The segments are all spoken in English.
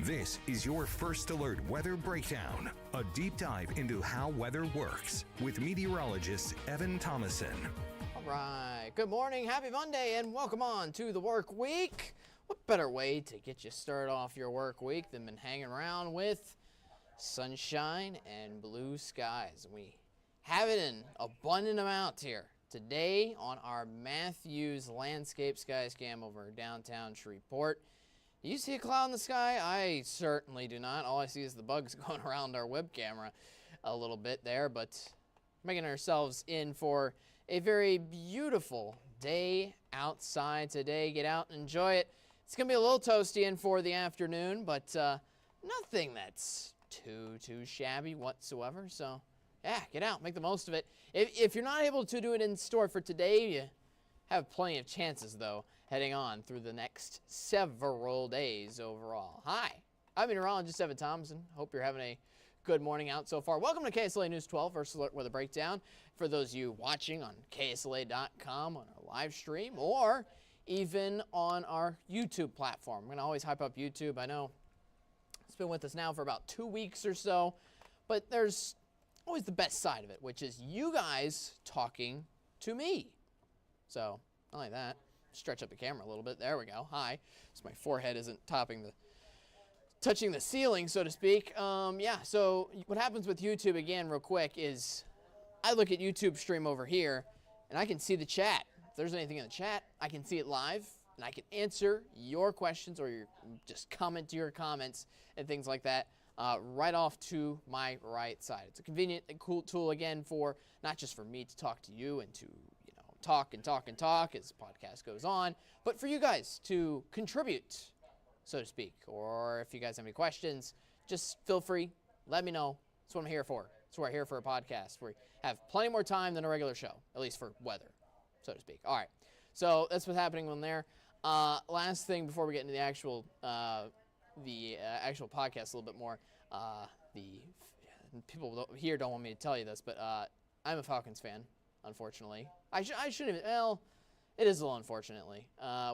This is your First Alert Weather Breakdown, a deep dive into how weather works with meteorologist Evan Thomason. All right, good morning, happy Monday, and welcome on to the work week. What better way to get you started off your work week than been hanging around with sunshine and blue skies? We have it in abundant amounts here today on our Matthews Landscape Skyscam over downtown Shreveport. Do you see a cloud in the sky? I certainly do not. All I see is the bugs going around our web camera a little bit there, but making ourselves in for a very beautiful day outside today. Get out and enjoy it. It's going to be a little toasty in for the afternoon, but nothing that's too shabby whatsoever. So, yeah, get out, make the most of it. If you're not able to do it in store for today, you have plenty of chances, though, heading on through the next several days overall. Hi, I'm meteorologist Zack Thomason. Hope you're having a good morning out so far. Welcome to KSLA News 12, First Alert Weather Breakdown. For those of you watching on KSLA.com on our live stream or even on our YouTube platform. I'm going to always hype up YouTube. I know it's been with us now for about 2 weeks or so, but there's always the best side of it, which is you guys talking to me. So, not like that. Stretch up the camera a little bit. There we go. Hi. So my forehead isn't touching the ceiling, so to speak. Yeah, so what happens with YouTube, again, real quick, is I look at YouTube stream over here, and I can see the chat. If there's anything in the chat, I can see it live, and I can answer your questions or just comment to your comments and things like that right off to my right side. It's a convenient and cool tool, again, for not just for me to talk to you and to, talk as the podcast goes on, but for you guys to contribute, so to speak. Or if you guys have any questions, just feel free, let me know. That's what I'm here for. That's what we're here for, a podcast where we have plenty more time than a regular show, at least for weather, so to speak. All right, so that's what's happening on there. Last thing before we get into the actual podcast a little bit more, the people here don't want me to tell you this, but I'm a Falcons fan, unfortunately. I shouldn't even, well, it is a little unfortunately.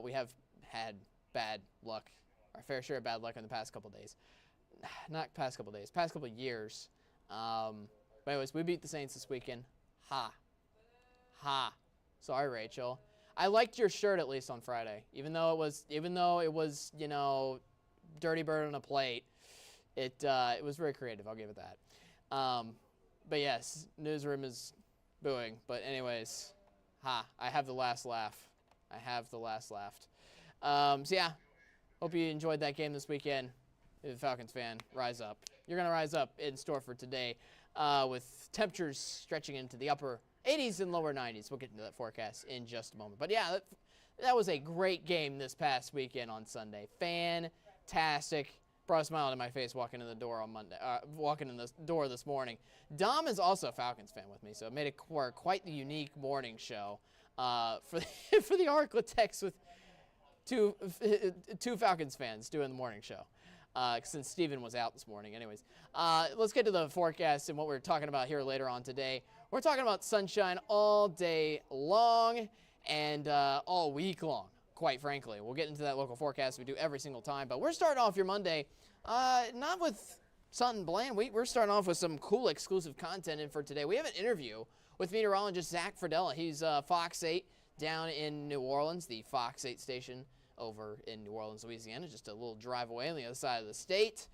We have had bad luck, our fair share of bad luck in the past couple days. Not past couple days, past couple years. But anyways, we beat the Saints this weekend. Ha. Sorry, Rachel. I liked your shirt at least on Friday, even though it was, Dirty Bird on a plate. It was very creative. I'll give it that. But yes, newsroom is booing. But anyways, I have the last laugh. So yeah, hope you enjoyed that game this weekend. If you're a Falcons fan, rise up. You're gonna rise up in store for today, with temperatures stretching into the upper 80s and lower 90s. We'll get into that forecast in just a moment. But yeah, that was a great game this past weekend on Sunday. Fantastic. Brought a smile to my face walking in the door on Monday. Walking in the door this morning. Dom is also a Falcons fan with me, so it made it quite the unique morning show for the Oracle text with two Falcons fans doing the morning show. Since Steven was out this morning. Anyways, let's get to the forecast and what we're talking about here later on today. We're talking about sunshine all day long and all week long, quite frankly. We'll get into that local forecast we do every single time, but we're starting off your Monday not with something bland. We're starting off with some cool exclusive content in for today. We have an interview with meteorologist Zack Fradella. He's Fox 8 down in New Orleans, the Fox 8 station over in New Orleans, Louisiana, just a little drive away on the other side of the state.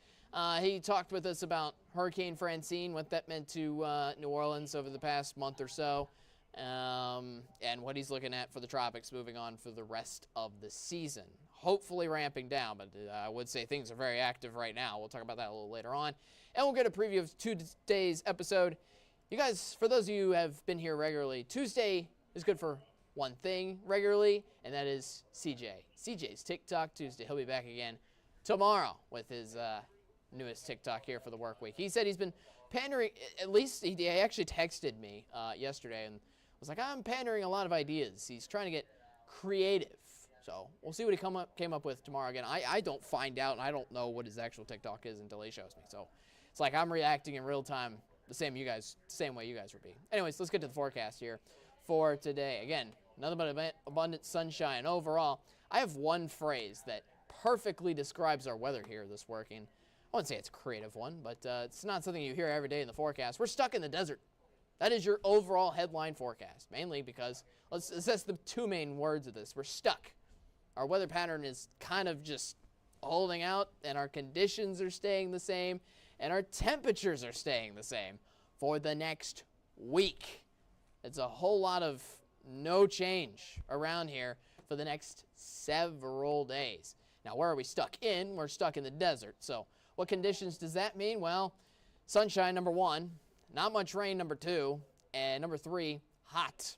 He talked with us about Hurricane Francine, what that meant to New Orleans over the past month or so, and what he's looking at for the tropics moving on for the rest of the season. Hopefully ramping down, but I would say things are very active right now. We'll talk about that a little later on. And we'll get a preview of today's episode. You guys, for those of you who have been here regularly, Tuesday is good for one thing regularly, and that is CJ. CJ's TikTok Tuesday. He'll be back again tomorrow with his newest TikTok here for the work week. He said he's been pandering, at least he actually texted me yesterday and was like, I'm pandering a lot of ideas. He's trying to get creative. So we'll see what he came up with tomorrow again. I don't find out, and I don't know what his actual TikTok is until he shows me. So it's like I'm reacting in real time the same way you guys would be. Anyways, let's get to the forecast here for today. Again, nothing but abundant sunshine overall. I have one phrase that perfectly describes our weather here this working. I wouldn't say it's a creative one, but it's not something you hear every day in the forecast. We're stuck in the desert. That is your overall headline forecast, mainly because, that's the two main words of this. We're stuck. Our weather pattern is kind of just holding out, and our conditions are staying the same, and our temperatures are staying the same for the next week. It's a whole lot of no change around here for the next several days. Now, where are we stuck in? We're stuck in the desert. So what conditions does that mean? Well, sunshine, number one. Not much rain, number two. And number three, hot.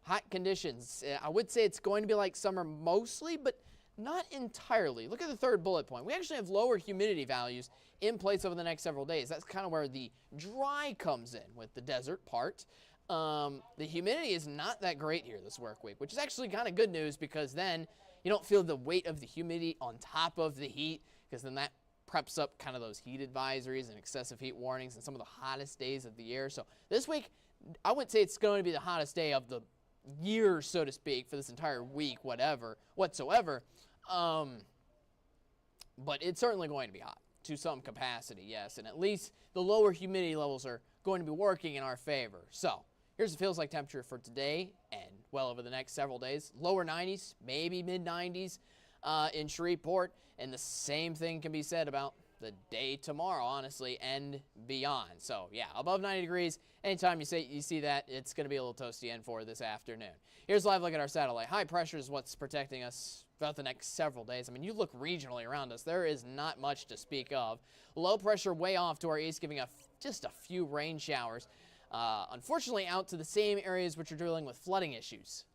Hot conditions. I would say it's going to be like summer mostly, but not entirely. Look at the third bullet point. We actually have lower humidity values in place over the next several days. That's kind of where the dry comes in with the desert part. The humidity is not that great here this work week, which is actually kind of good news because then you don't feel the weight of the humidity on top of the heat, because then that preps up kind of those heat advisories and excessive heat warnings and some of the hottest days of the year. So this week, I wouldn't say it's going to be the hottest day of the year, so to speak, for this entire week, whatsoever. But it's certainly going to be hot to some capacity, yes. And at least the lower humidity levels are going to be working in our favor. So here's the feels like temperature for today and well over the next several days. Lower 90s, maybe mid 90s in Shreveport. And the same thing can be said about the day tomorrow, honestly, and beyond. So yeah, above 90 degrees. Anytime you see that, it's going to be a little toasty and for this afternoon. Here's a live look at our satellite. High pressure is what's protecting us throughout the next several days. I mean, you look regionally around us, there is not much to speak of. Low pressure way off to our east, giving just a few rain showers. Unfortunately, out to the same areas which are dealing with flooding issues.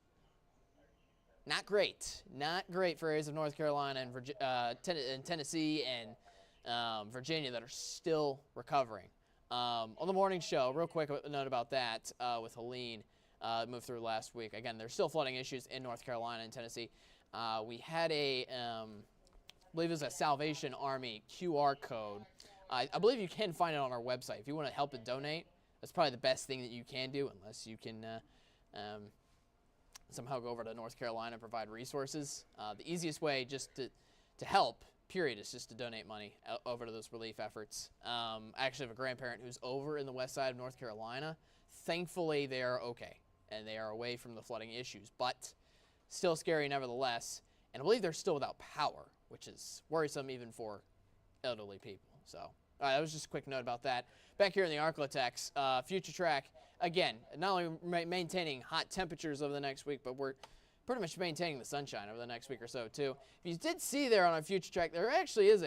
Not great. Not great for areas of North Carolina and Tennessee and Virginia that are still recovering. On the morning show, real quick note about that with Helene, moved through last week. Again, there's still flooding issues in North Carolina and Tennessee. We had I believe it was a Salvation Army QR code. I believe you can find it on our website. If you want to help and donate, that's probably the best thing that you can do, unless you can somehow go over to North Carolina and provide resources. The easiest way just to help, period, is just to donate money over to those relief efforts. I actually have a grandparent who's over in the west side of North Carolina. Thankfully, they are okay, and they are away from the flooding issues, but still scary nevertheless. And I believe they're still without power, which is worrisome even for elderly people. So that was just a quick note about that. Back here in the Arklatex, future track, again, not only maintaining hot temperatures over the next week, but we're pretty much maintaining the sunshine over the next week or so, too. If you did see there on our future track, there actually is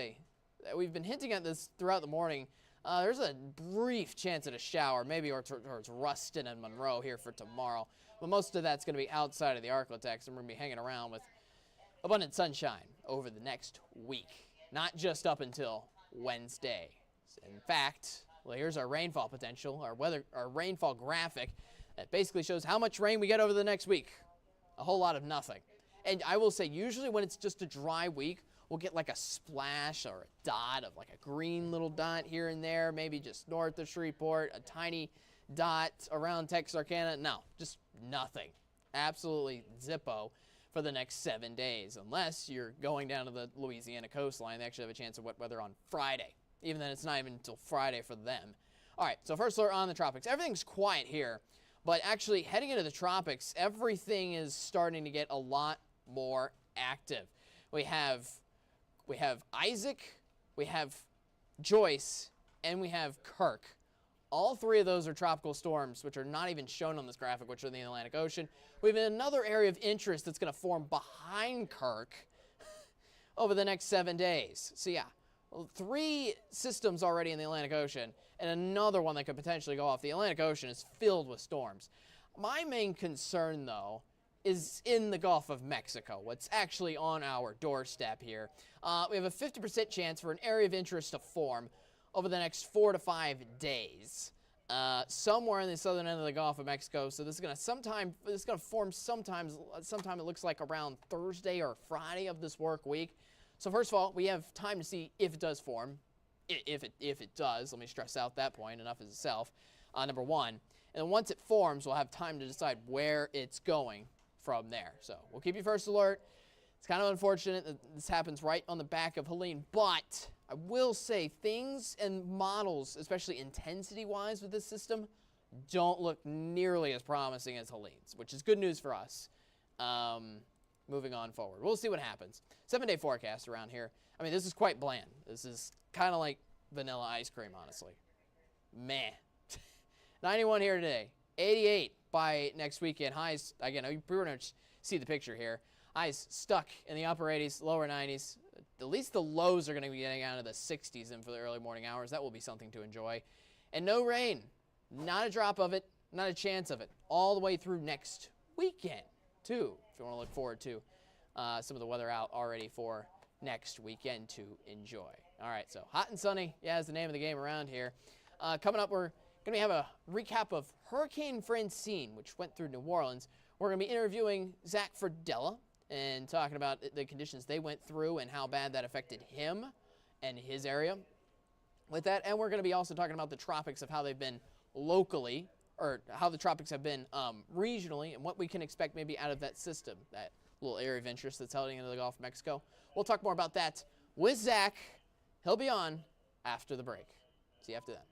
we've been hinting at this throughout the morning, there's a brief chance at a shower, maybe or towards Ruston and Monroe here for tomorrow. But most of that's going to be outside of the Arklatex, and we're going to be hanging around with abundant sunshine over the next week, not just up until Wednesday. In fact, well, here's our rainfall potential, our rainfall graphic that basically shows how much rain we get over the next week. A whole lot of nothing. And I will say, usually when it's just a dry week, we'll get like a splash or a dot of like a green little dot here and there, maybe just north of Shreveport, a tiny dot around Texarkana. No, just nothing. Absolutely zippo for the next 7 days, unless you're going down to the Louisiana coastline. They actually have a chance of wet weather on Friday. Even then, it's not even until Friday for them. All right, so first alert on the tropics. Everything's quiet here, but actually heading into the tropics, everything is starting to get a lot more active. We have Isaac, we have Joyce, and we have Kirk. All three of those are tropical storms, which are not even shown on this graphic, which are in the Atlantic Ocean. We have another area of interest that's going to form behind Kirk over the next 7 days. So yeah, 3 systems already in the Atlantic Ocean, and another one that could potentially go off. The Atlantic Ocean is filled with storms. My main concern, though, is in the Gulf of Mexico, what's actually on our doorstep here. We have a 50% chance for an area of interest to form over the next 4 to 5 days, somewhere in the southern end of the Gulf of Mexico. So this is going to form sometime it looks like around Thursday or Friday of this work week. So first of all, we have time to see if it does form. If it does, let me stress out that point, enough as itself, number one. And then once it forms, we'll have time to decide where it's going from there. So we'll keep you first alert. It's kind of unfortunate that this happens right on the back of Helene, but I will say things and models, especially intensity-wise with this system, don't look nearly as promising as Helene's, which is good news for us. Moving on forward. We'll see what happens. 7-day forecast around here. I mean, this is quite bland. This is kind of like vanilla ice cream, honestly. Meh. 91 here today. 88 by next weekend. Highs, again, you pretty much see the picture here. Highs stuck in the upper 80s, lower 90s. At least the lows are going to be getting out of the 60s in for the early morning hours. That will be something to enjoy. And no rain. Not a drop of it. Not a chance of it. All the way through next weekend, too, if you want to look forward to some of the weather out already for next weekend to enjoy. All right, so hot and sunny, yeah, is the name of the game around here. Coming up, we're going to have a recap of Hurricane Francine, which went through New Orleans. We're going to be interviewing Zack Fradella and talking about the conditions they went through and how bad that affected him and his area with that. And we're going to be also talking about the tropics, of how they've been locally, or how the tropics have been regionally, and what we can expect maybe out of that system, that little area of interest that's heading into the Gulf of Mexico. We'll talk more about that with Zach. He'll be on after the break. See you after that.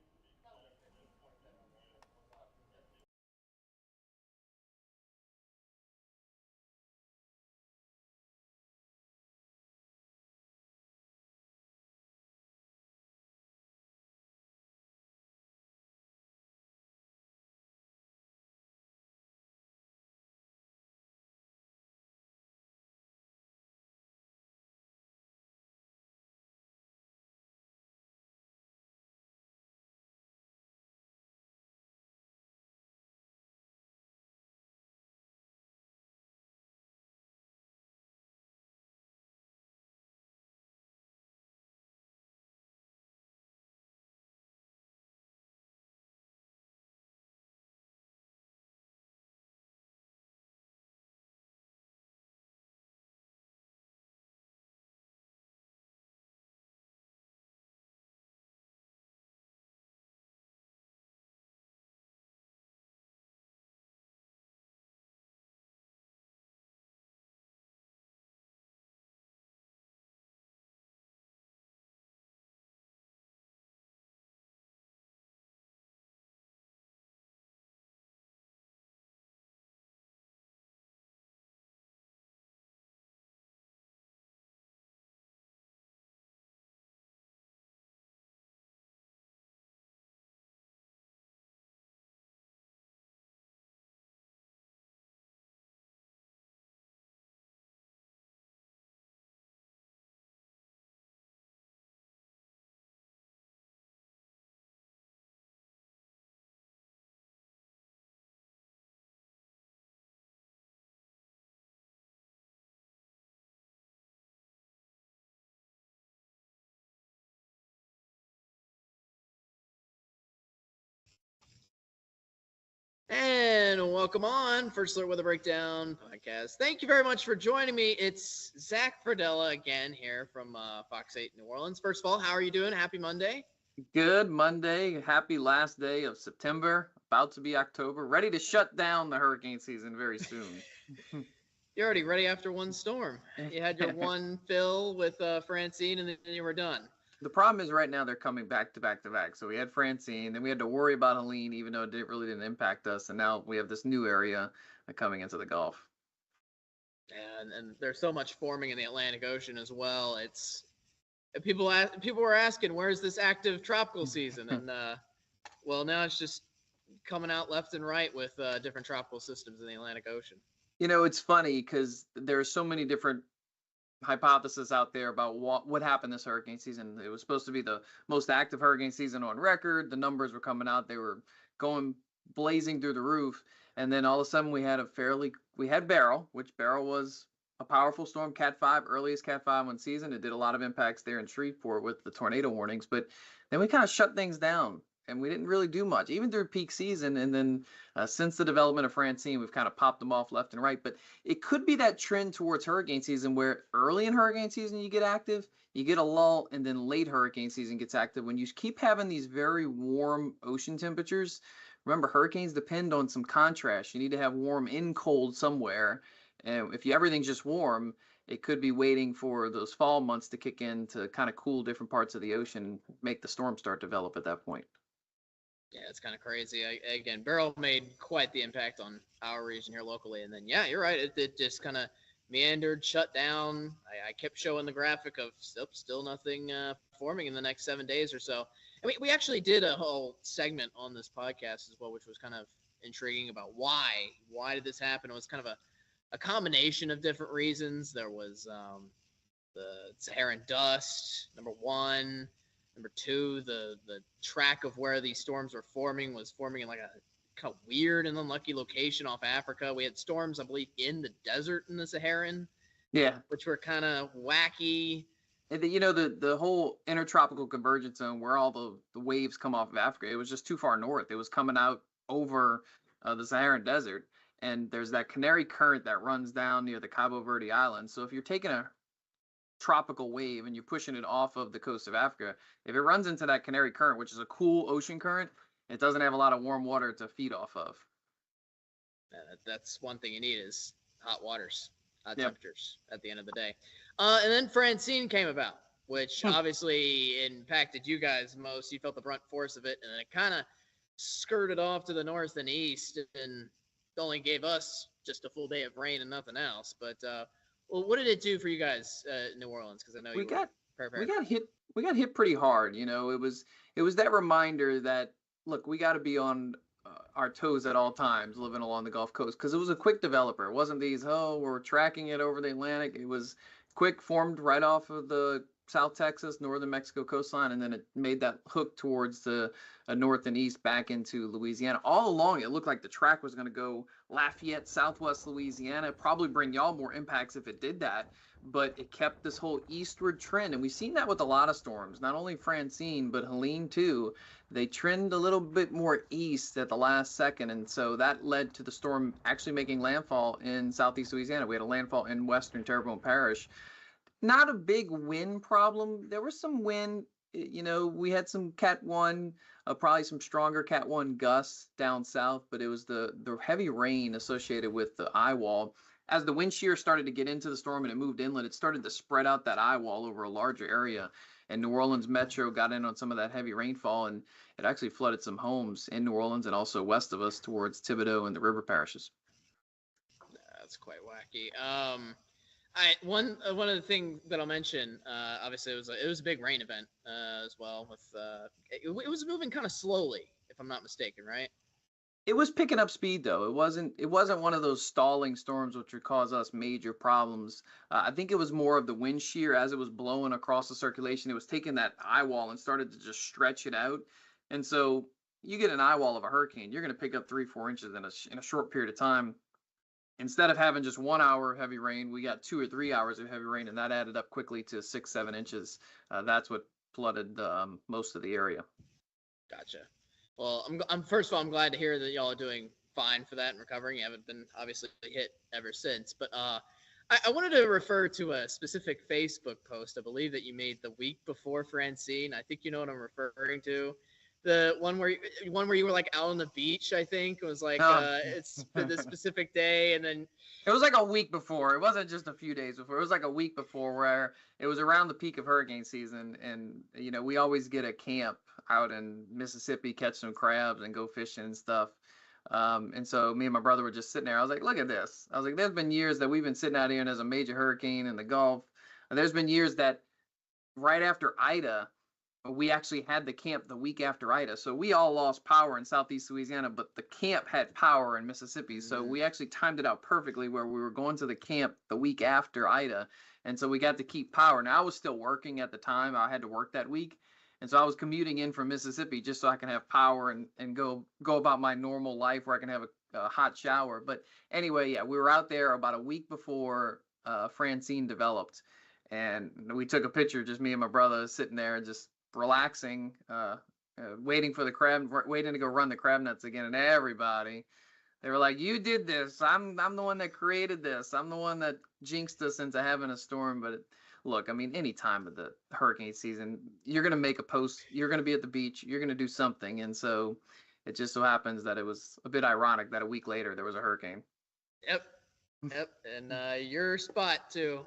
And welcome on First Alert Weather Breakdown podcast. Thank you very much for joining me. It's Zack Fradella again here from Fox 8 New Orleans. First of all, how are you doing? Happy Monday. Good Monday. Happy last day of September. About to be October. Ready to shut down the hurricane season very soon. You're already ready after one storm. You had your one fill with Francine, and then you were done. The problem is right now they're coming back to back to back. So we had Francine, then we had to worry about Helene, even though it really didn't impact us. And now we have this new area coming into the Gulf. And there's so much forming in the Atlantic Ocean as well. It's people were asking, where's this active tropical season? And well, now it's just coming out left and right with different tropical systems in the Atlantic Ocean. You know, it's funny because there are so many different hypothesis out there about what happened this hurricane season. It was supposed to be the most active hurricane season on record. The numbers were coming out. They were going blazing through the roof. And then all of a sudden we had Beryl, which Beryl was a powerful storm, Cat 5, earliest Cat 5 on season. It did a lot of impacts there in Shreveport with the tornado warnings. But then we kind of shut things down. And we didn't really do much, even through peak season. And then since the development of Francine, we've kind of popped them off left and right. But it could be that trend towards hurricane season where early in hurricane season you get active, you get a lull, and then late hurricane season gets active. When you keep having these very warm ocean temperatures, remember, hurricanes depend on some contrast. You need to have warm and cold somewhere. And if everything's just warm, it could be waiting for those fall months to kick in to kind of cool different parts of the ocean and make the storm start develop at that point. Yeah, it's kind of crazy. Again, Beryl made quite the impact on our region here locally. And then, yeah, you're right. It just kind of meandered, shut down. I kept showing the graphic of still nothing forming in the next 7 days or so. And we actually did a whole segment on this podcast as well, which was kind of intriguing about why did this happen. It was kind of a combination of different reasons. There was the Saharan dust, number one. Number two, the track of where these storms were forming was forming in like a kind of weird and unlucky location off Africa. We had storms, I believe, in the desert in the Saharan. Yeah. Which were kind of wacky. And the whole intertropical convergence zone where all the waves come off of Africa, it was just too far north. It was coming out over the Saharan desert. And there's that Canary Current that runs down near the Cabo Verde Islands. So if you're taking a tropical wave and you're pushing it off of the coast of Africa, if it runs into that Canary Current, which is a cool ocean current, it doesn't have a lot of warm water to feed off of. That's one thing you need is hot waters, hot Yep. temperatures at the end of the day. And then Francine came about, which obviously impacted you guys most. You felt the brunt force of it, and then it kind of skirted off to the north and east and only gave us just a full day of rain and nothing else. But well, what did it do for you guys in New Orleans? Because I know We you got prepared. we got hit pretty hard. It was that reminder that, look, we got to be on our toes at all times living along the Gulf Coast, because it was a quick developer. It wasn't these, we're tracking it over the Atlantic. It was quick, formed right off of the South Texas, northern Mexico coastline, and then it made that hook towards the north and east back into Louisiana. All along, it looked like the track was going to go Lafayette, southwest Louisiana, probably bring y'all more impacts if it did that, but it kept this whole eastward trend, and we've seen that with a lot of storms, not only Francine, but Helene too. They trend a little bit more east at the last second, and so that led to the storm actually making landfall in southeast Louisiana. We had a landfall in western Terrebonne Parish. Not a big wind problem. There was some wind. We had some Cat 1, probably some stronger Cat 1 gusts down south, but it was the heavy rain associated with the eye wall. As the wind shear started to get into the storm and it moved inland, it started to spread out that eye wall over a larger area. And New Orleans Metro got in on some of that heavy rainfall, and it actually flooded some homes in New Orleans and also west of us towards Thibodaux and the river parishes. That's quite wacky. One of the things that I'll mention, obviously it was a big rain event as well. With it was moving kind of slowly, if I'm not mistaken, right? It was picking up speed though. It wasn't one of those stalling storms which would cause us major problems. I think it was more of the wind shear as it was blowing across the circulation. It was taking that eye wall and started to just stretch it out. And so you get an eye wall of a hurricane, you're going to pick up 3-4 inches in a short period of time. Instead of having just 1 hour of heavy rain, we got 2 or 3 hours of heavy rain, and that added up quickly to 6-7 inches. That's what flooded most of the area. Gotcha. Well, I'm first of all, I'm glad to hear that y'all are doing fine for that and recovering. You haven't been obviously hit ever since. But I wanted to refer to a specific Facebook post, I believe, that you made the week before Francine. I think you know what I'm referring to. The one where you were like out on the beach, I think. It was like it's for this specific day, and then it was like a week before. It wasn't just a few days before. It was like a week before, where it was around the peak of hurricane season, and we always get a camp out in Mississippi, catch some crabs and go fishing and stuff. And so me and my brother were just sitting there. I was like, look at this. I was like, there's been years that we've been sitting out here and there's a major hurricane in the Gulf. And there's been years that right after Ida, we actually had the camp the week after Ida. So we all lost power in southeast Louisiana, but the camp had power in Mississippi. So we actually timed it out perfectly where we were going to the camp the week after Ida. And so we got to keep power. Now I was still working at the time. I had to work that week. And so I was commuting in from Mississippi just so I can have power and go about my normal life where I can have a hot shower. But anyway, yeah, we were out there about a week before Francine developed. And we took a picture, just me and my brother sitting there and just relaxing, waiting for the crab, waiting to go run the crab nets again. And everybody, they were like, you did this. I'm the one that created this. I'm the one that jinxed us into having a storm. But look, I mean, any time of the hurricane season, you're going to make a post, you're going to be at the beach, you're going to do something. And so it just so happens that it was a bit ironic that a week later there was a hurricane. Yep. And your spot too.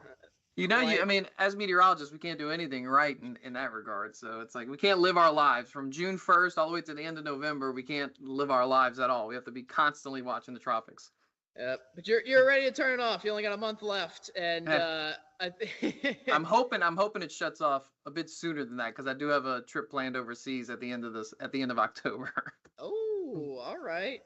Like, I mean, as meteorologists, we can't do anything right in that regard. So it's like we can't live our lives from June 1st all the way to the end of November. We can't live our lives at all. We have to be constantly watching the tropics. but you're ready to turn it off. You only got a month left, and Eh, I I'm hoping it shuts off a bit sooner than that because I do have a trip planned overseas at the end of October. Oh, all right.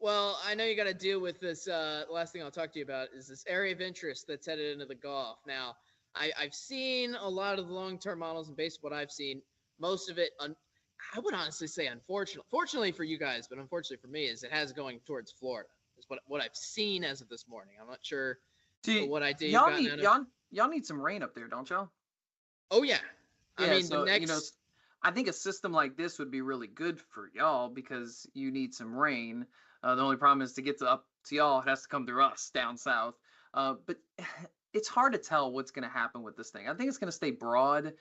Well, I know you got to deal with this. Last thing I'll talk to you about is this area of interest that's headed into the Gulf. Now, I've seen a lot of the long-term models, and based on what I've seen, most of it, I would honestly say, fortunately for you guys, but unfortunately for me, is it has going towards Florida. Is what I've seen as of this morning. I'm not sure See, what idea you've y'all gotten need out of. y'all need some rain up there, don't y'all? Oh yeah, I Yeah, mean the so next. I think a system like this would be really good for y'all because you need some rain. The only problem is to get to up to y'all, it has to come through us down south. But it's hard to tell what's going to happen with this thing. I think it's going to stay broad.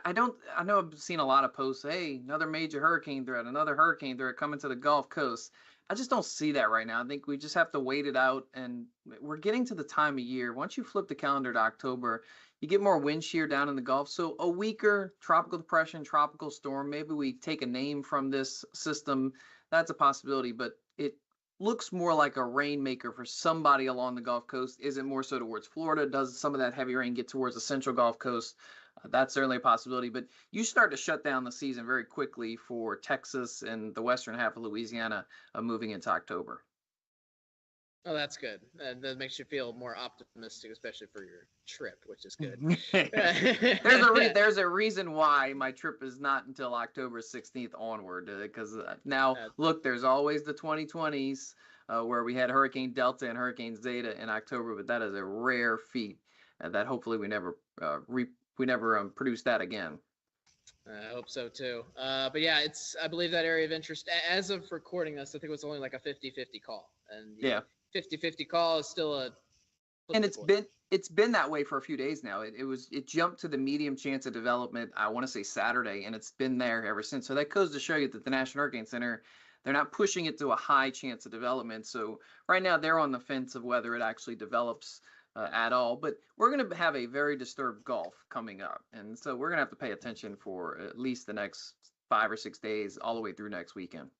I don't. I know I've seen a lot of posts. Hey, another hurricane threat coming to the Gulf Coast. I just don't see that right now. I think we just have to wait it out, and we're getting to the time of year. Once you flip the calendar to October, you get more wind shear down in the Gulf. So a weaker tropical depression, tropical storm. Maybe we take a name from this system. That's a possibility, but it looks more like a rainmaker for somebody along the Gulf Coast. Is it more so towards Florida? Does some of that heavy rain get towards the central Gulf Coast? That's certainly a possibility, but you start to shut down the season very quickly for Texas and the western half of Louisiana moving into October. Oh, that's good. That makes you feel more optimistic, especially for your trip, which is good. There's a reason why my trip is not until October 16th onward because now look, there's always the 2020s where we had Hurricane Delta and Hurricane Zeta in October, but that is a rare feat that hopefully we never produce that again. I hope so too. But yeah, I believe that area of interest, as of recording this, I think it was only like a 50-50 call. And Yeah. 50-50 call is still a. And it's been that way for a few days now. It jumped to the medium chance of development, I want to say Saturday, and it's been there ever since. So that goes to show you that the National Hurricane Center, they're not pushing it to a high chance of development. So right now they're on the fence of whether it actually develops at all. But we're going to have a very disturbed Gulf coming up, and so we're going to have to pay attention for at least the next 5 or 6 days, all the way through next weekend.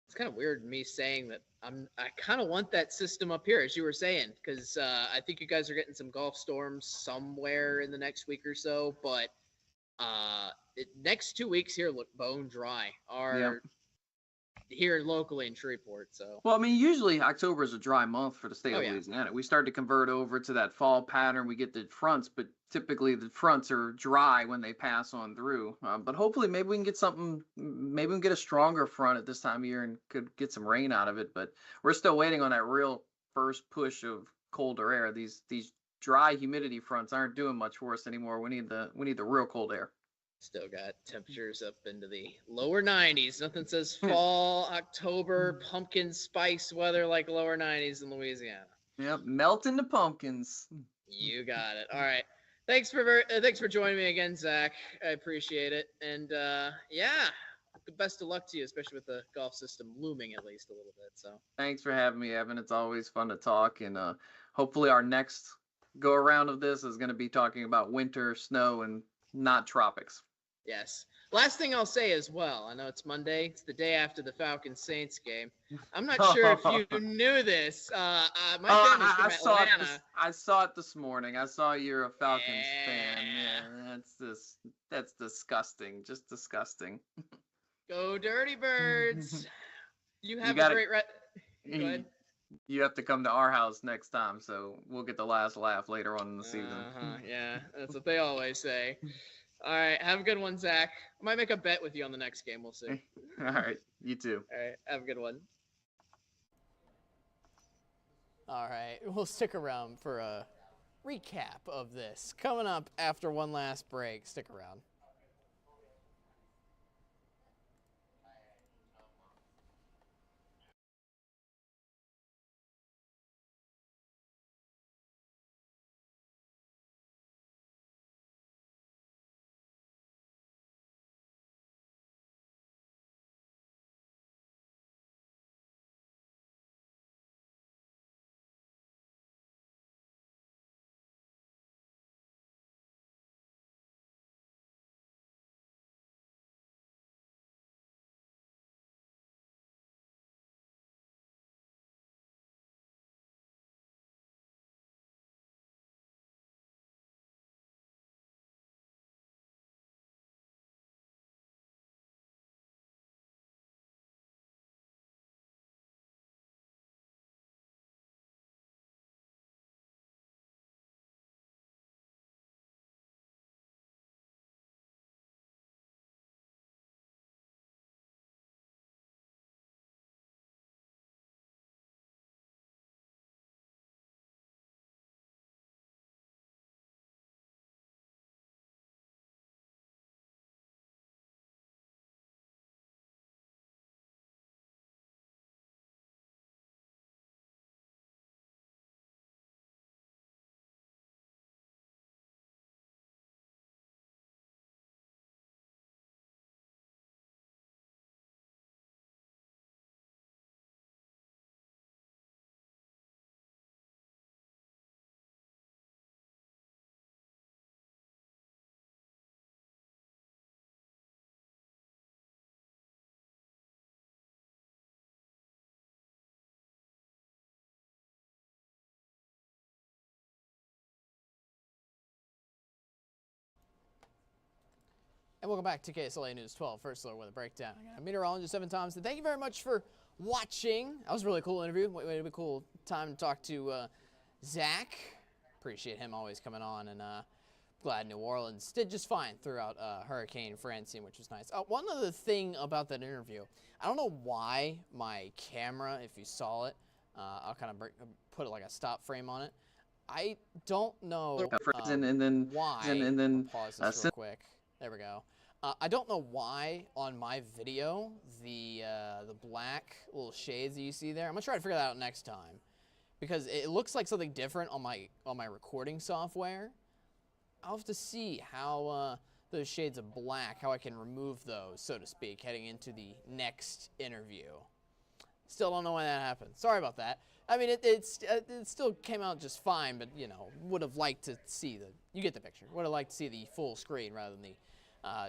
It's kind of weird me saying that I kind of want that system up here, as you were saying, because I think you guys are getting some Gulf storms somewhere in the next week or so. But next 2 weeks here look bone dry. Yep. Here locally in Shreveport. So well, I mean, usually October is a dry month for the state of yeah. Louisiana. We start to convert over to that fall pattern. We get the fronts, but typically the fronts are dry when they pass on through. But hopefully, maybe we can get something. Maybe we can get a stronger front at this time of year and could get some rain out of it. But we're still waiting on that real first push of colder air. These dry humidity fronts aren't doing much for us anymore. We need the real cold air. Still got temperatures up into the lower 90s. Nothing says fall, October, pumpkin spice weather like lower 90s in Louisiana. Yep, melting the pumpkins. You got it. All right. Thanks for joining me again, Zach. I appreciate it. And yeah, best of luck to you, especially with the Gulf system looming at least a little bit. So thanks for having me, Evan. It's always fun to talk, and hopefully our next go around of this is going to be talking about winter, snow, and not tropics. Yes. Last thing I'll say as well, I know it's Monday. It's the day after the Falcons-Saints game. I'm not sure if you knew this. My family's from Atlanta. I saw it this morning. I saw you're a Falcons fan. Yeah, that's disgusting. Just disgusting. Go Dirty Birds. You have a great Go ahead. You have to come to our house next time, so we'll get the last laugh later on in the season. Yeah, that's what they always say. All right, have a good one, Zach. I might make a bet with you on the next game. We'll see. All right, you too. All right, have a good one. All right, we'll stick around for a recap of this. Coming up after one last break. Stick around. And welcome back to KSLA News 12, First Alert Weather Breakdown. I'm Meteorologist Evan Thompson. Thank you very much for watching. That was a really cool interview. Way to be cool time to talk to Zach. Appreciate him always coming on, and glad New Orleans did just fine throughout Hurricane Francine, which was nice. One other thing about that interview, I don't know why my camera, if you saw it, I'll kind of put like a stop frame on it. I don't know why. I'll pause this real quick. There we go. I don't know why on my video the black little shades that you see there. I'm gonna try to figure that out next time because it looks like something different on my recording software. I'll have to see how those shades of black, how I can remove those, so to speak, heading into the next interview. Still don't know why that happened. Sorry about that. I mean, it still came out just fine, but you know, would have liked to see you get the picture. Would have liked to see the full screen rather than the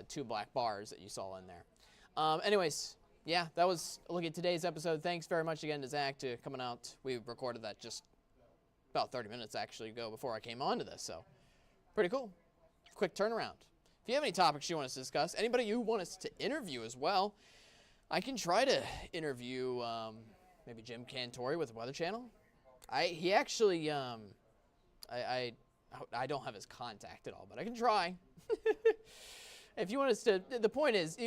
two black bars that you saw in there. Anyways, yeah, that was a look at today's episode. Thanks very much again to Zach for coming out. We recorded that just about 30 minutes actually ago before I came on to this, so pretty cool. Quick turnaround. If you have any topics you want us to discuss, anybody you want us to interview as well, I can try to interview maybe Jim Cantori with the Weather Channel. He actually I don't have his contact at all, but I can try. If you want us to, the point is, if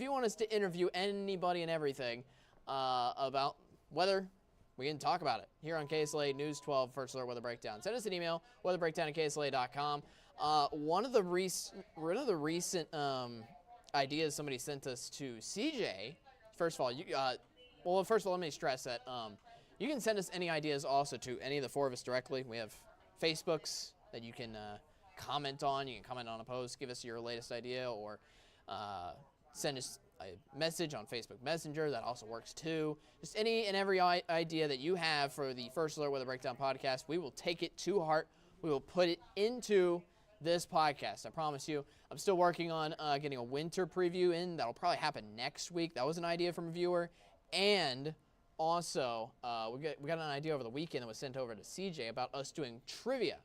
you want us to interview anybody and everything about weather, we can talk about it here on KSLA News 12 First Alert Weather Breakdown. Send us an email, weatherbreakdown@ksla.com. One of the recent ideas somebody sent us to CJ. First of all, first of all, let me stress that you can send us any ideas also to any of the four of us directly. We have Facebooks that you can comment on. You can comment on a post, give us your latest idea, or send us a message on Facebook Messenger. That also works too. Just any and every idea that you have for the First Alert Weather Breakdown podcast, we will take it to heart. We will put it into this podcast. I promise you. I'm still working on getting a winter preview in. That'll probably happen next week. That was an idea from a viewer. And also, we got an idea over the weekend that was sent over to CJ about us doing trivia,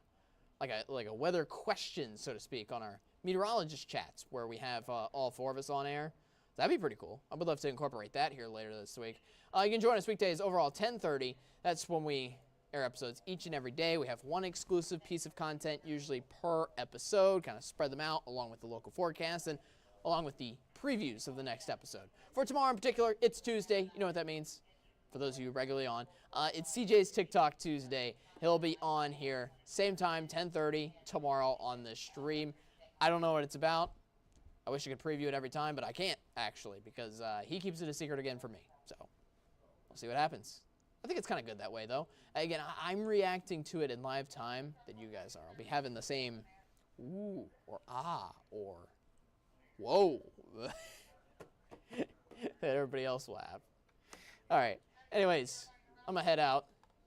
like a weather question, so to speak, on our meteorologist chats where we have all four of us on air. That'd be pretty cool. I would love to incorporate that here later this week. You can join us weekdays overall 10:30. That's when we air episodes each and every day. We have one exclusive piece of content usually per episode, kind of spread them out along with the local forecast and along with the previews of the next episode. For tomorrow in particular, it's Tuesday. You know what that means for those of you regularly on. It's CJ's TikTok Tuesday. He'll be on here same time, 10:30 tomorrow on the stream. I don't know what it's about. I wish I could preview it every time, but I can't actually because he keeps it a secret again for me. So we'll see what happens. I think it's kind of good that way, though. Again, I'm reacting to it in live time that you guys are. I'll be having the same ooh or ah or whoa that everybody else will have. All right. Anyways, I'm going to head out.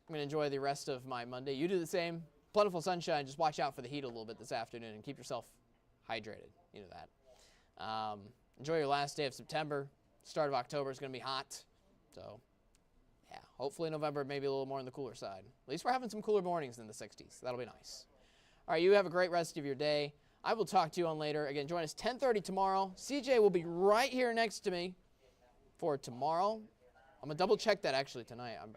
I'm going to enjoy the rest of my Monday. You do the same. Plentiful sunshine. Just watch out for the heat a little bit this afternoon and keep yourself hydrated. You know that. Enjoy your last day of September. Start of October is going to be hot. So yeah, hopefully November maybe a little more on the cooler side. At least we're having some cooler mornings in the 60s. That'll be nice. All right, you have a great rest of your day. I will talk to you on later. Again, join us 10:30 tomorrow. CJ will be right here next to me for tomorrow. I'm going to double check that actually tonight. I'm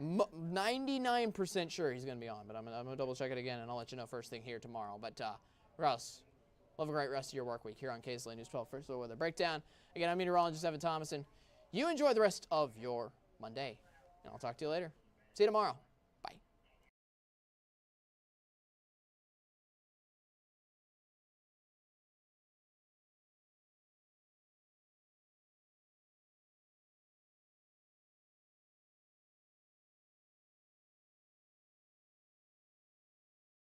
99% sure he's going to be on, but I'm going to double check it again, and I'll let you know first thing here tomorrow. But Russ, have a great rest of your work week here on KSLA News 12 First Alert Weather Breakdown. Again, I'm meteorologist Evan Thomason. You enjoy the rest of your Monday. And I'll talk to you later. See you tomorrow.